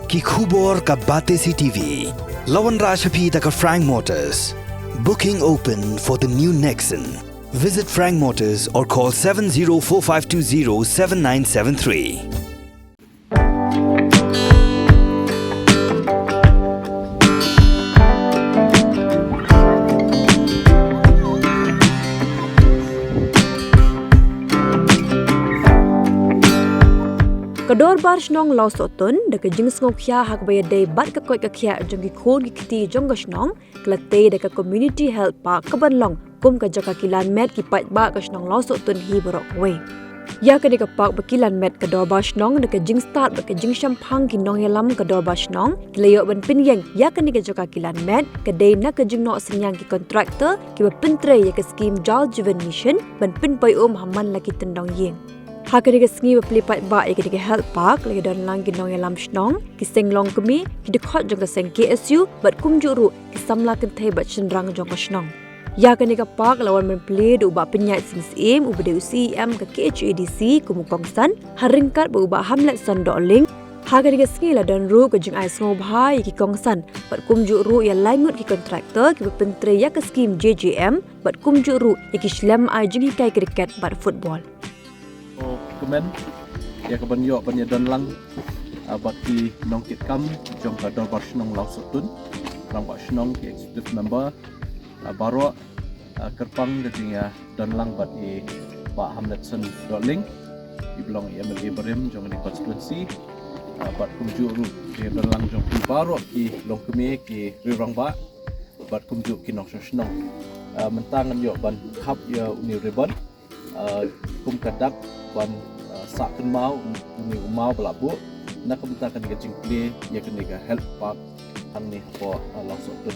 Ki khubor ka Batesi TV. Lawan Rashapi taka Frank Motors. Booking open for the new Nexon. Visit Frank Motors or call 7045207973. Kador bar snong lau sotun da ka jing ngok khia hak bay day bat ka koi ka khia jong ki khon ki khiti jong ka snong klate da ka community health park ka banlong kum ka jaka kilan met ki pat ba ka snong lau sotun hi borok we ya ka de ka park ba kilan met kador bar snong da ka jing start ba ka jing shampang ki nong yalam kador bar snong kilayo ban pin yang ya ka ni ka jaka kilan met ka day na ka jing no senyang ki contractor ki ba pintre ya ka scheme Jal Jeevan Mission ban pin pai haman la ki tendong yeng Hakari sengi berpelipat ba ke health park lagi dan lang ginong yalam snong kiseng long kemi hidikot jong keseng KSU bat kumjuru kisamla kentai bat sendrang jong snong ya kan park lawan menplay do ubah penyat SIM ubah DUCM ke KHADC kumukongsan haringkat berubah hamlet sandoling Hakari sengi la dan ru ke jeng ais ngobhai ki kongsan bat kumjuru ya langut ki kontraktor ki pentre ya ke skim JJM bat kumjuru ya ki slam ai jeng hikai kriket bat football Kemen ya keban yo ban ya don lang baki nong kit kam jong ka dor bar snong lau sutun rang ba snong ki executive member baro kerpang de ya don lang bat i ba hamletson doling i belong ya MLA Berim jong di constituency bat kumju ru ki don lang jong ki baro ki long kemi ki rirang ba bat kumju ki nong snong mentangan yo ban hap ya uni ribbon kum kadak ban saken mau uni mau belabu nak kebutakan ke jingkli ya kena ke health park hang ni po langsung tu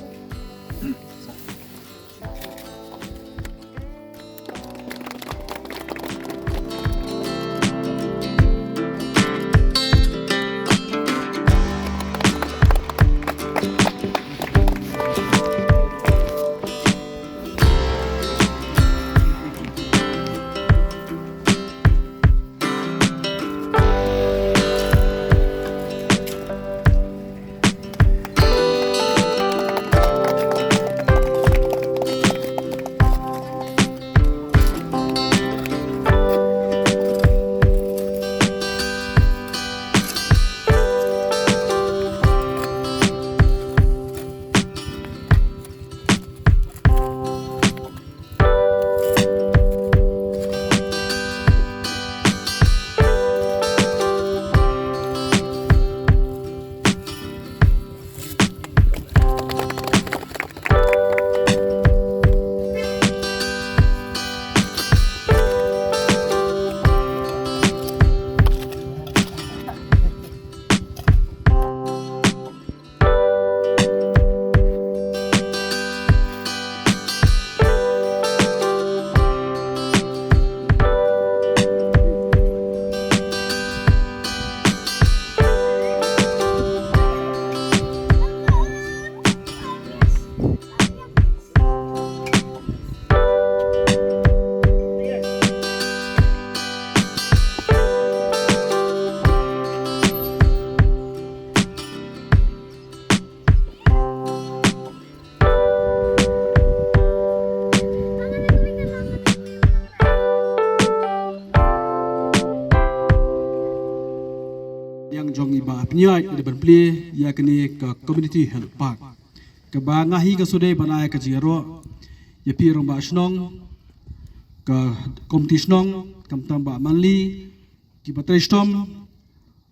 Nyai di berpilih ya kini ke community health park ke bangahi ke sudah banai ke jero ya pi romba snong ke komiti snong kam tamba manli ki batrestom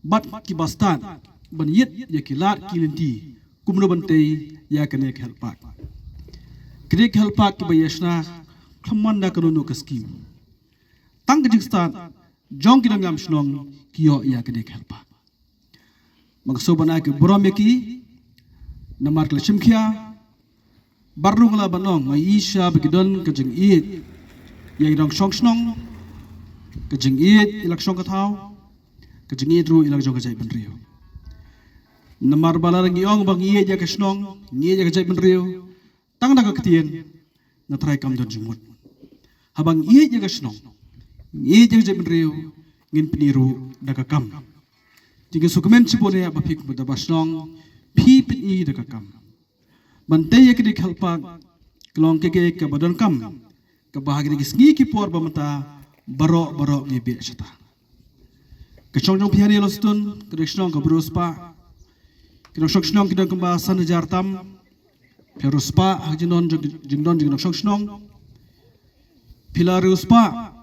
bat ki bastan ban yit ya kilat kilinti kumno bantei ya kini ke health park kini health park ki bayasna khamanda kanunu ke skim tang ke jingstan jong ki ngam snong kiyo ya kini ke health park Magsoban ay boromeki namar klashimkia barung la banong may isya bigidon kajing iit yang irang shongsnong kajing iit ilak shong kataw kajing iit ru ilak jong kajay benriyo namar balarang iong bang iit ya kasnong iit ya kajay benriyo tang nakakatiyan na try kam don jumut habang iit ya kasnong iit ya kajay benriyo ngin piniru nakakam Tiga sukumen cipone apa pik muda basnong pi pini dekat kam. Bantai ya kini kalpak kelong keke ke badan kam ke bahagi lagi sengi kipor bamata barok bibi cita. Kecong pihari lostun kedekšnong ke beruspa kedekšnong kita kembasan jartam peruspa hajinon jingdon kedekšnong pilaruspa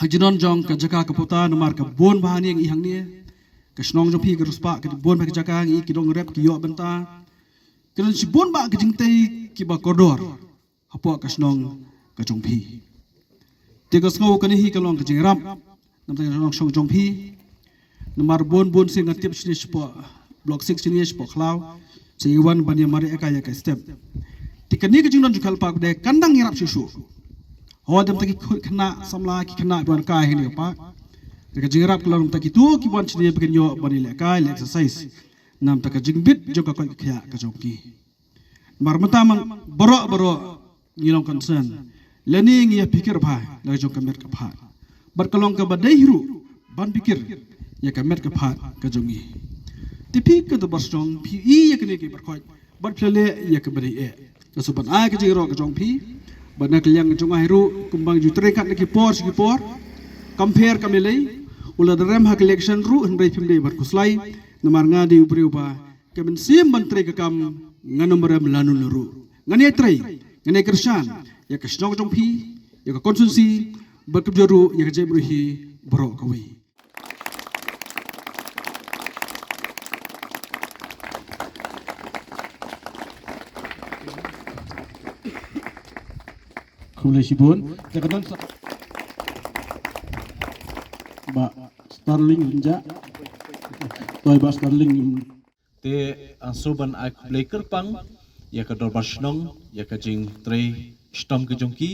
hajinon jong ke jaka keputan nomor ke bon bahani yang ihang ni kesnong jong pi keruspa ke bon ke jaka yang kidong rep kiyo benta kedon si bon ba ke jingtai kiba koridor hapo kesnong ke jong pi tiga ngau kani hi kalong ke jingrap nam tang jong pi nomor bon sing ngatip sini sepo blok 6 sini sepo klau seiwan bani mari ekaya ke step tikani ke jingdon jukal pak de kandang ngirap susu hodam taki kena samla ki kena buan kai ni pak dekat jingrap kelong taki tu ki buan sini bikin yo bani lekai le exercise nam taka jingbit joka koi kya ka jongki mar mentamang boro ngilong concern lening ya pikir bhai la jong kamet ka phat bar kalong ka badai hiru ban pikir ya kamet ka phat ka jongi tipi ka to basong pi ya kene ki bar khoi bar plele ya ka bari e kasuban ai ka jiro ka jong pi bana kaliang jong hiru kumbang jutre kat ki por compare kamelei ula daram hak election ru hendai pimde bar kuslai namar ngadi upri upa kemen sim bantre ka kam nganomre melanu luru ngani trei ngani kersan ya ka snong jong pi ya ka konsumsi berkebjaru ya ka jebruhi borok kawi Kulesibun, terkenal ba Starling linja, toy ba Starling te asuban ai kubleker pang ya ka dorbar shnong ya ka jing tre stom ke jongki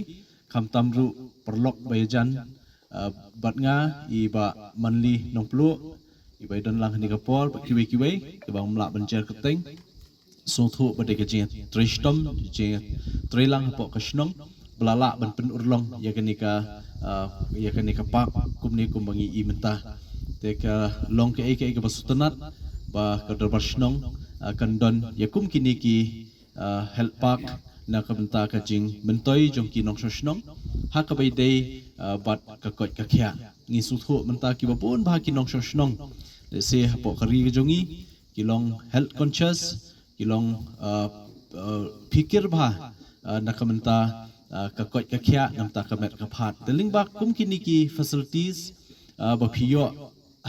kam tamru perlok bayajan bat nga i ba manli nongplu i ba don lang ni ka pol kiwe ke bang mla banjer keteng so thu ba de ka jing tre stom jing tre lang po ka shnong belala ban pen urlong ya ka ni ka pak kumni kumbangi i mentah te ka long ke ke basutanat ba ka dorbar shnong kan don yakum kini ki help park na ka benta ka jing mentoi jong ki nong shnong ha ka bai dei bat ka kot ka khya ngi su thu menta ki ba pun ba ki nong shnong le se po kari ka jongi ki long health conscious ki long pikir ba na ka menta ka kot ka khya nam ta ka met ka phat teling ba kum kini ki facilities ba phiyo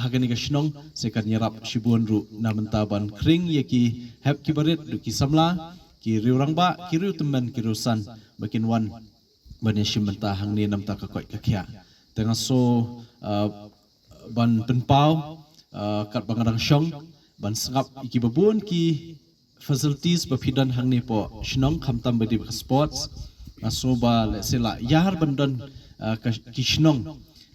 hagani ka shnong sekan nyarap shibun ru namenta ban kring yaki hep kibarit du ki samla ki riurang ba ki riu temen ki rusan bakin wan bani shimenta hangni namta ka koi ka khya tengah so ban penpau kat bangarang shong ban sangap iki babun ki facilities bapidan hangni po shnong khamtam badi sports aso ba le sela yar bandon ki shnong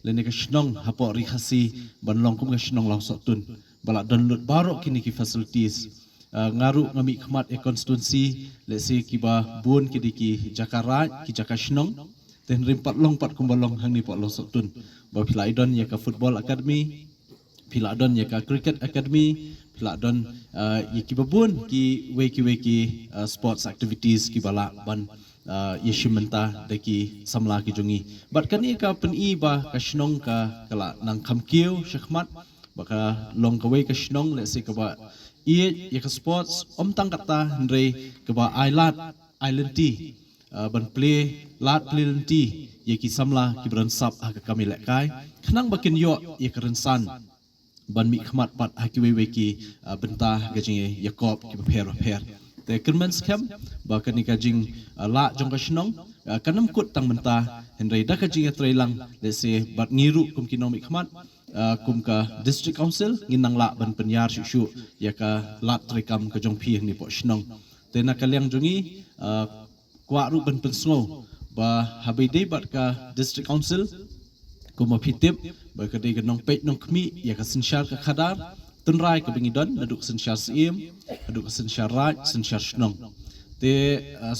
lene ka shnong hapo rikhasi banlong kum ka shnong lang sotun bala download baro kini ki facilities ngaru ngami khmat e constituency le se ki ba bun ki diki jakara ki jaka shnong ten rimpat long pat kum balong hang ni po lo sotun ba philai don ya ka football academy philai don ya ka cricket academy philai don ya ki babun ki weki sports activities ki bala ban yeshimenta deki samla ki jongi bat kani ka pen i ba ka shnong ka kala nang khamkiu shakmat baka long ka we ka shnong le se ka ba i ya ka sports tang kata ndre ka ba island ti ban play ti ye ki samla ki bran sap ha ka kami le kai khnang bakin yo ye ka rensan ban mi khmat pat ha ki we ki benta ga jinge yakob ki pher te kermans kem ba kani ka jing la jong ka shnong kanam kut tang menta henry da ka jing trailang le se bat ngiru kum kinomik khmat kum ka district council nginang la ban penyar shu ya ka lat trekam ka jong phi ni po shnong te na kalyang jongi kwa ru ban pensngo ba habai dei bat ka district council kum phitip ba ka dei ka nong pet nong khmi ya ka sinshar ka khadar tunrai ka bingidon naduk sinshar sim naduk sinshar raj sinshar shnong te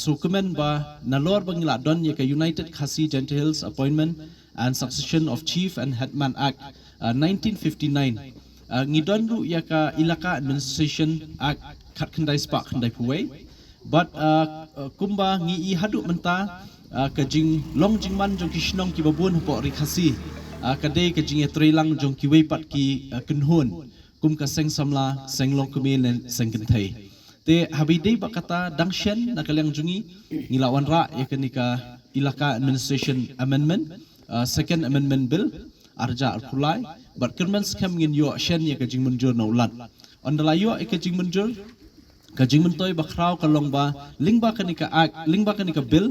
sukumen ba nalor bangila don ye ka United Khasi Gentiles Appointment and Succession of Chief and Headman Act 1959 ngidon ru ya ka ilaka administration kat kendai spak kendai puai but kumba ngi I hadu menta ka jing long jing man jong kishnong ki babun po rikasi kadai ka jing etrelang jong ki wei pat ki kenhun kum ka seng samla seng long kumin seng kentai te habidai bakata dangshen nakalang jungi ngilawan ra ya kenika ilaka administration amendment second amendment bill arja arkulai but kerman scam ngin yo shen ya ka jing munjur na ulat ondala yo ka jing munjur ka jing mentoy bakrau kalong ba lingba kanika bill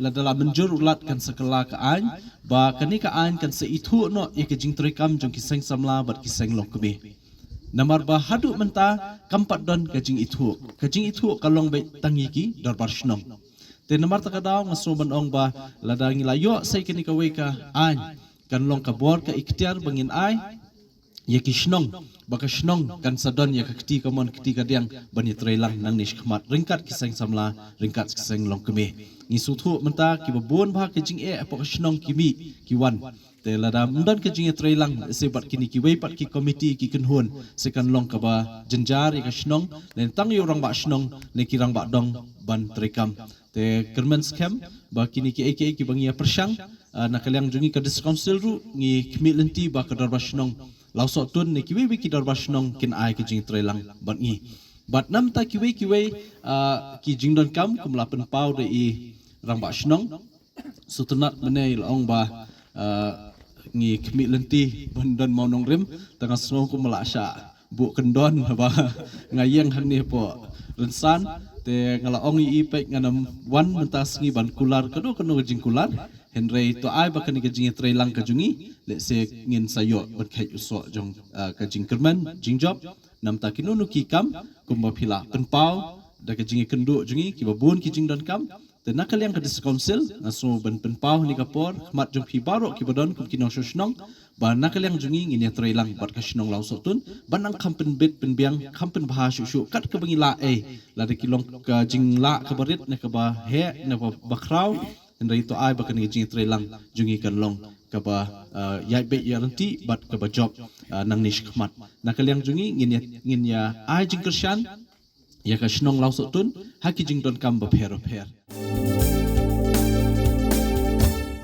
la dalam menjur ulat kan sekala ka an ba kanika an kan se itu no ya ka jing trikam jong kiseng samla bat kiseng long kebe Namar ba hadu menta kampat don kajing itu kalong be tangi ki darbar shnong te namar takadaw ngaso ban ong ba ladangi layo sai kini ka weka an kan long ka bor ka ikhtiar bangin ai ya ki shnong baka shnong kan sadon ya ka kti ka mon kti ka diang bani trailang nang nish khmat ringkat kiseng samla ringkat kiseng long keme ngi suthu menta ki babon ba kajing apo shnong kimi ki wan te lada mundan ke jinge trailang se bat kini ki wei pat ki committee ki kenhun se kan long ka ba jenjar ka shnong len tang yo rang ba shnong le ki rang ba dong ban trekam te kermen scam ba kini ki aka ki bangia persang nakalyang jungi ka dis council ru ngi kmi lenti ba ka darba shnong lausok tun ne ki wei ki darba shnong kin ai ki jinge trailang ban ngi bat nam ta ki wei ki jingdon kam kumla pen pau de I rang ba shnong sutunat menai long ba ngi kemi lenti bandan mau nong rim tengah snow ku melasha bu kendon ba ngayeng han ni po rensan te ngala ong I pek nganam wan mentas ngi ban kular kado jing kular henry to ai ba kani jing trailang ka jungi le se ngin sayo bat khai uso jong ka jing kerman jing job nam ta kinunu ki kam kumba phila penpau da ka jing kendu jungi ki babun ki jing don kam te nakaliang ka dis council ngaso ban penpau ni kapor mat jong pi baro ki badon kum kinong shnong ba nakaliang jungi ngin ya trailang bat ka shnong law sotun banang kampen bet penbiang kampen bha shu kat ka bangila la de kilong ka jingla ka barit ne ka ba he ne ba bakrau ndai to ai ba kan jing trailang jungi kan long ka ba yai be yaranti bat ka ba job nang nish khmat nakaliang jungi ngin ya ai jing kershan ya ka shnong law sotun haki jing don kam ba pher